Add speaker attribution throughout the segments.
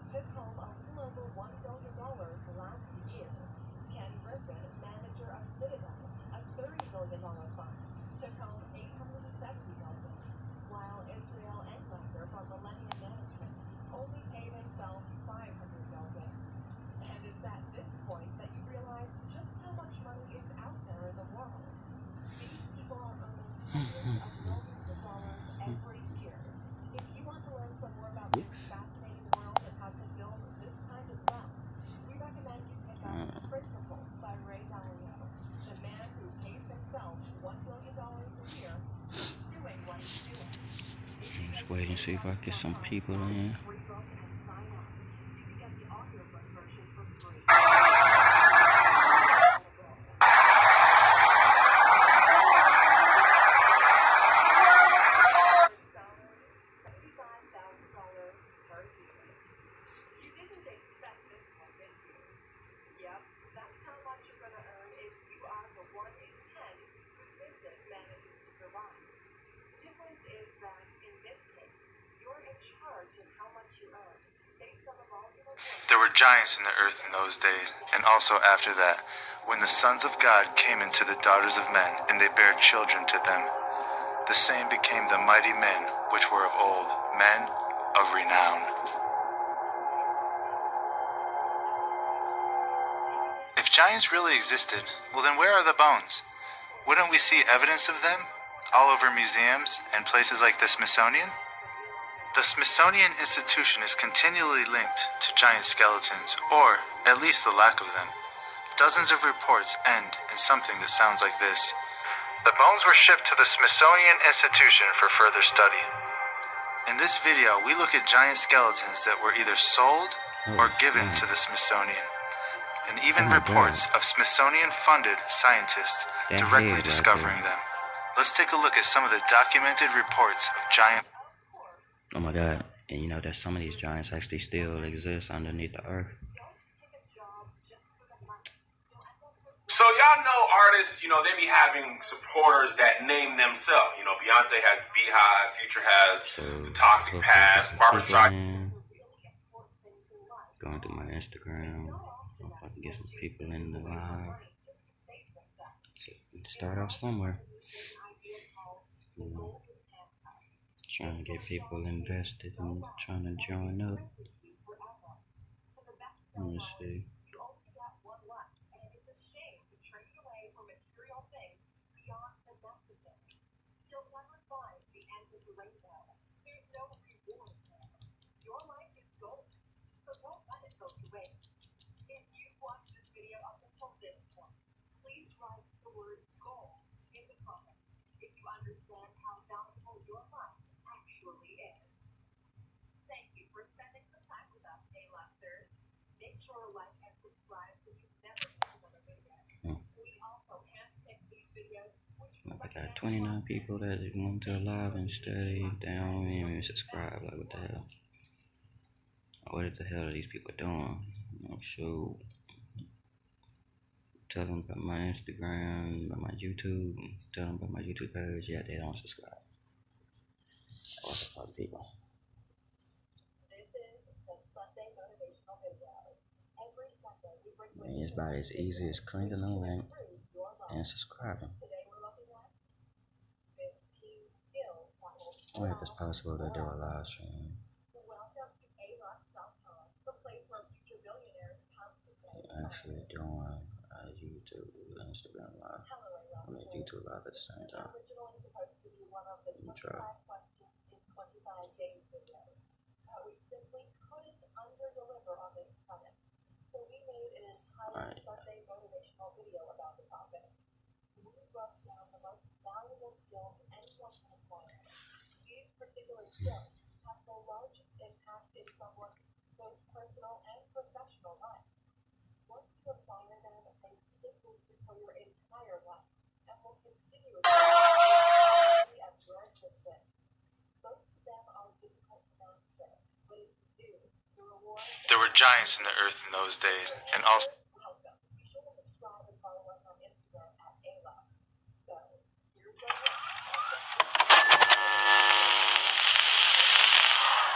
Speaker 1: took home a little over $1 billion last year. Ken Griffin, manager of Citadel, a $30 billion fund, took home $870 million, while Israel Englander from Millennium Management only paid himself $500 million. And it's at this point that you realize just how much money is out there in the world. These people are earning hundreds of millions of dollars every year. If you want to learn some more about this fascinating world and how to build this kind of wealth, we recommend you pick up Principles by Ray Dalio, the man who pays himself $1 billion a year doing what he's doing.
Speaker 2: Just wait and see if I get some people in.
Speaker 3: There were giants in the earth in those days, and also after that, when the sons of God came into the daughters of men, and they bare children to them. The same became the mighty men which were of old, men of renown. If giants really existed, well then where are the bones? Wouldn't we see evidence of them all over museums and places like the Smithsonian? The Smithsonian Institution is continually linked to giant skeletons, or at least the lack of them. Dozens of reports end in something that sounds like this. The bones were shipped to the Smithsonian Institution for further study. In this video, we look at giant skeletons that were either sold or given to the Smithsonian, and even reports of Smithsonian-funded scientists directly discovering them. Let's take a look at some of the documented reports of giant...
Speaker 2: Oh my God, and you know that some of these giants actually still exist underneath the earth.
Speaker 4: So y'all know artists, they be having supporters that name themselves. Beyonce has Beehive, Future has the Toxic Past, Barbara Streisand.
Speaker 2: Going through my Instagram, if I can get some people in the live. Start off somewhere. Trying to get people invested and trying to join up. Let me see. I got 29 people that went to live and study. They don't even subscribe. Like, what the hell? What the hell are these people doing? So, tell them about my Instagram, about my YouTube. Tell them about my YouTube page. Yeah, they don't subscribe. What the fuck, people? Man, it's about as easy as clicking the link and subscribing. I wonder if it's possible to do a live stream. Actually doing YouTube, Instagram live. I mean YouTube live at the same time. Let me try. Alright.
Speaker 3: There were giants in the earth in those days, and also...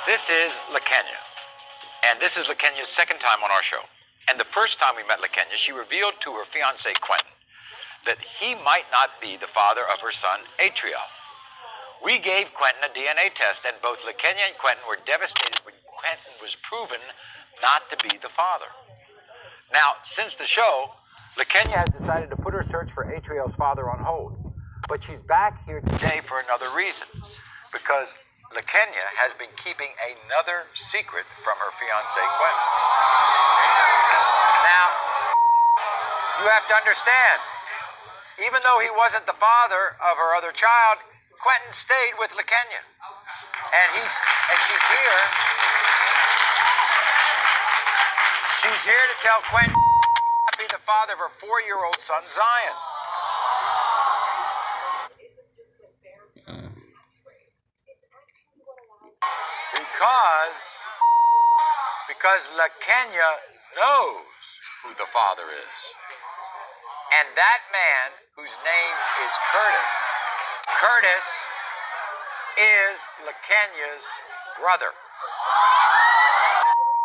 Speaker 5: This is La Kenya. And this is LaKenya's second time on our show. And the first time we met LaKenya, she revealed to her fiancé, Quentin, that he might not be the father of her son, Atriel. We gave Quentin a DNA test, and both LaKenya and Quentin were devastated when Quentin was proven not to be the father. Now, since the show, LaKenya has decided to put her search for Atriel's father on hold. But she's back here today for another reason, because LaKenya has been keeping another secret from her fiancé, Quentin. Now, you have to understand, even though he wasn't the father of her other child, Quentin stayed with LaKenya. And she's here. She's here to tell Quentin to be the father of her 4-year-old son, Zion. Because LaKenya knows who the father is. And that man, whose name is Curtis is LaKenya's brother.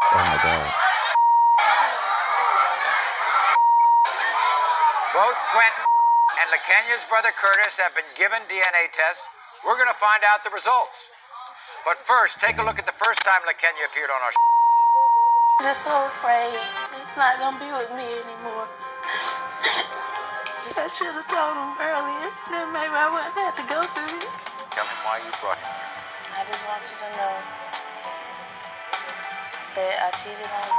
Speaker 2: Oh my God.
Speaker 5: Both Quentin and LaKenya's brother Curtis have been given DNA tests. We're going to find out the results. But first, take a look at the first time LaKenya appeared on our show.
Speaker 6: I'm just so afraid he's not going to be with me anymore. I should have told him earlier. Then maybe I wouldn't have to go through it.
Speaker 5: Tell me why you brought him.
Speaker 6: I just want you to know that I cheated on you.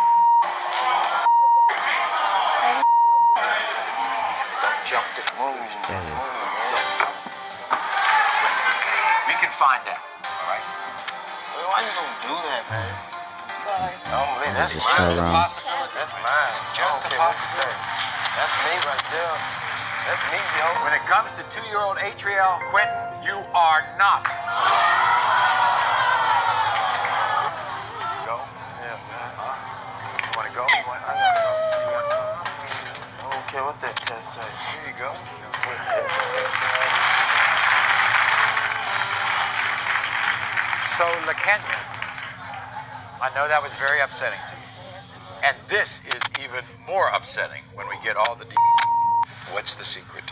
Speaker 5: Don't jump to conclusions. We can find out, all right?
Speaker 7: Well, why you gonna do that, man?
Speaker 6: I'm sorry.
Speaker 7: I don't believe that's
Speaker 2: Just so
Speaker 7: mine.
Speaker 2: wrong.
Speaker 7: That's mine. Just a possibility. That's me right there. That's me, yo.
Speaker 5: When it comes to 2-year-old Atriel, Quentin, you are not. Go?
Speaker 7: Yeah, man.
Speaker 5: You want to go?
Speaker 7: I gotta go. I don't care what that test say.
Speaker 5: Here you go. So, LaKenya, I know that was very upsetting to you. And this is even more upsetting when we get all the details. What's the secret?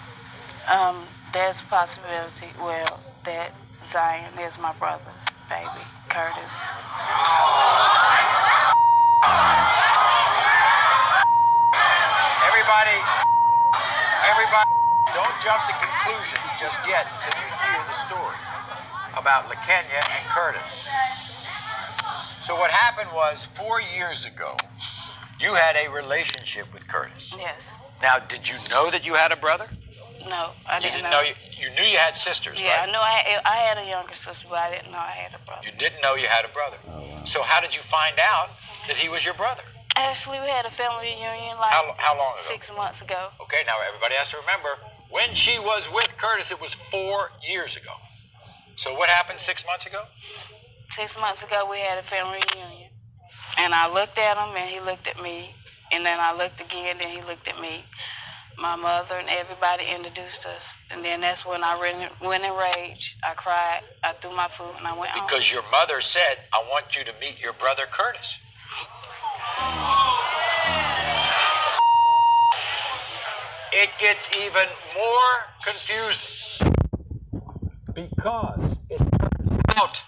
Speaker 6: There's a possibility, well, that Zion is my brother, baby, Curtis.
Speaker 5: Everybody, don't jump to conclusions just yet until you hear the story about LaKenya and Curtis. So what happened was 4 years ago, you had a relationship with Curtis.
Speaker 6: Yes.
Speaker 5: Now, did you know that you had a brother?
Speaker 6: No, I
Speaker 5: You
Speaker 6: didn't
Speaker 5: didn't know you knew you had sisters,
Speaker 6: Yeah,
Speaker 5: right?
Speaker 6: I knew I had a younger sister, but I didn't know I had a brother.
Speaker 5: You didn't know you had a brother.
Speaker 2: Oh, wow.
Speaker 5: So how did you find out that he was your brother?
Speaker 6: Actually, we had a family reunion like
Speaker 5: How long ago?
Speaker 6: 6 months ago.
Speaker 5: Okay, now everybody has to remember, when she was with Curtis, it was 4 years ago. So what happened 6 months ago?
Speaker 6: 6 months ago, we had a family reunion. And I looked at him, and he looked at me. And then I looked again, and he looked at me. My mother and everybody introduced us. And then that's when I went in rage. I cried. I threw my food, and I went home.
Speaker 5: Because your mother said, I want you to meet your brother Curtis. It gets even more confusing. Because it turns out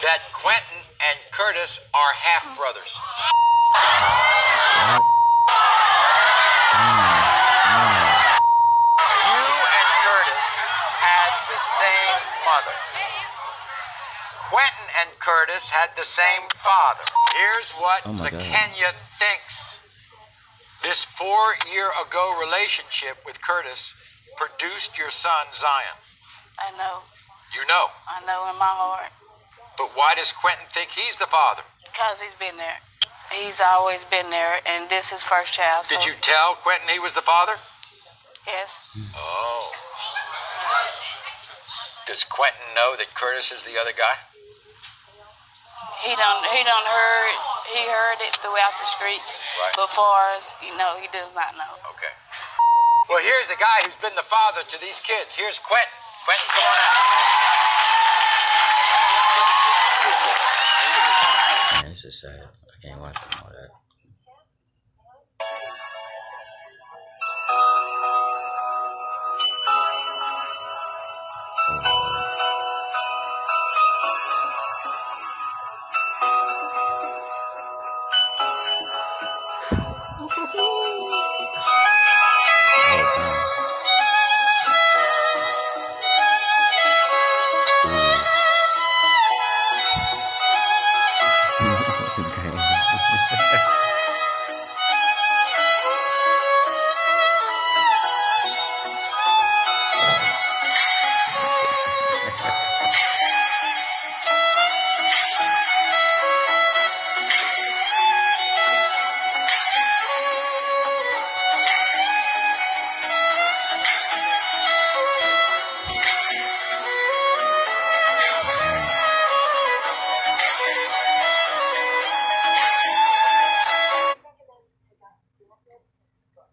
Speaker 5: that Quentin and Curtis are half-brothers. You and Curtis had the same mother. Quentin and Curtis had the same father. Here's what
Speaker 2: Oh my God.
Speaker 5: LaKenya thinks. This 4-year-ago relationship with Curtis produced your son, Zion.
Speaker 6: I know.
Speaker 5: You know.
Speaker 6: I know in my heart.
Speaker 5: But why does Quentin think he's the father?
Speaker 6: Because he's been there. He's always been there, and this is his first child. So
Speaker 5: Did you tell Quentin he was the father?
Speaker 6: Yes.
Speaker 5: Oh. Does Quentin know that Curtis is the other guy?
Speaker 6: He heard it throughout the streets.
Speaker 5: Right.
Speaker 6: But far as, he does not know.
Speaker 5: Okay. Well, here's the guy who's been the father to these kids. Here's Quentin. Quentin, come on out.
Speaker 2: Man, this is sad. I can't watch all that.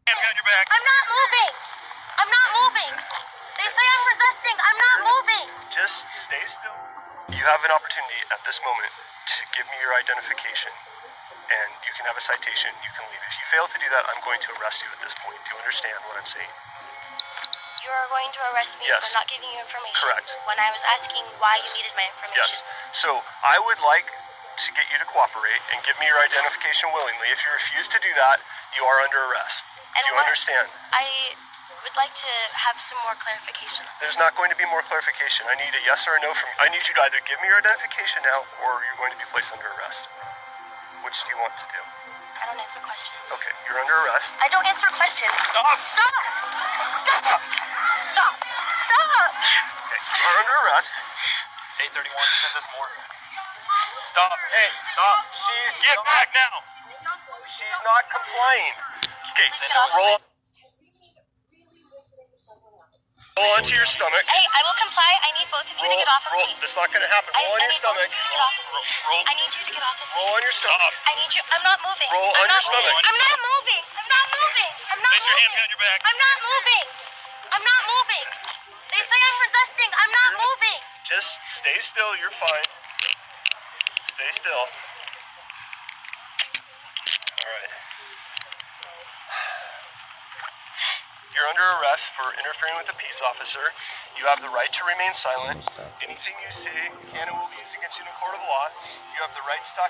Speaker 8: I'm not moving. I'm not moving. They say I'm resisting. I'm not moving.
Speaker 9: Just stay still. You have an opportunity at this moment to give me your identification, and you can have a citation. You can leave. If you fail to do that, I'm going to arrest you at this point. Do you understand what I'm saying?
Speaker 8: You are going to arrest me
Speaker 9: Yes.
Speaker 8: for not giving you information.
Speaker 9: Correct.
Speaker 8: When I was asking why
Speaker 9: Yes.
Speaker 8: you needed my information.
Speaker 9: Yes. So I would like to get you to cooperate and give me your identification willingly. If you refuse to do that, you are under arrest.
Speaker 8: And
Speaker 9: Do you
Speaker 8: what-
Speaker 9: understand?
Speaker 8: I would like to have some more clarification on
Speaker 9: There's
Speaker 8: this.
Speaker 9: not going to be more clarification. I need a yes or a no from you. I need you to either give me your identification now or you're going to be placed under arrest. Which do you want to do?
Speaker 8: I don't answer questions.
Speaker 9: Okay, you're under arrest.
Speaker 8: I don't answer questions.
Speaker 9: Stop!
Speaker 8: Stop! Stop! Stop! Stop!
Speaker 9: Okay, you are under arrest.
Speaker 10: 831, send us more. Stop.
Speaker 9: Hey, stop. She's
Speaker 10: Get back now.
Speaker 9: She's not complying. Okay, roll onto your stomach.
Speaker 8: Hey, I will comply. I need both of you to get off of me.
Speaker 9: That's not going to happen. Roll on
Speaker 8: I
Speaker 9: your
Speaker 8: need both
Speaker 9: stomach.
Speaker 8: of you to get off of me. I need you to get off of me.
Speaker 9: Roll on your stomach.
Speaker 8: I need you. I'm not moving.
Speaker 9: Roll
Speaker 8: I'm
Speaker 9: on
Speaker 8: not
Speaker 9: your stomach.
Speaker 8: moving. I'm not moving. I'm not moving. I'm not
Speaker 10: Place your hand
Speaker 8: moving.
Speaker 10: behind your back.
Speaker 8: I'm not moving. I'm not moving. They say I'm resisting. I'm not moving.
Speaker 9: Just stay still. You're fine. Stay still. All right. You're under arrest for interfering with a peace officer. You have the right to remain silent. Anything you say can and will be used against you in a court of law. You have the right to talk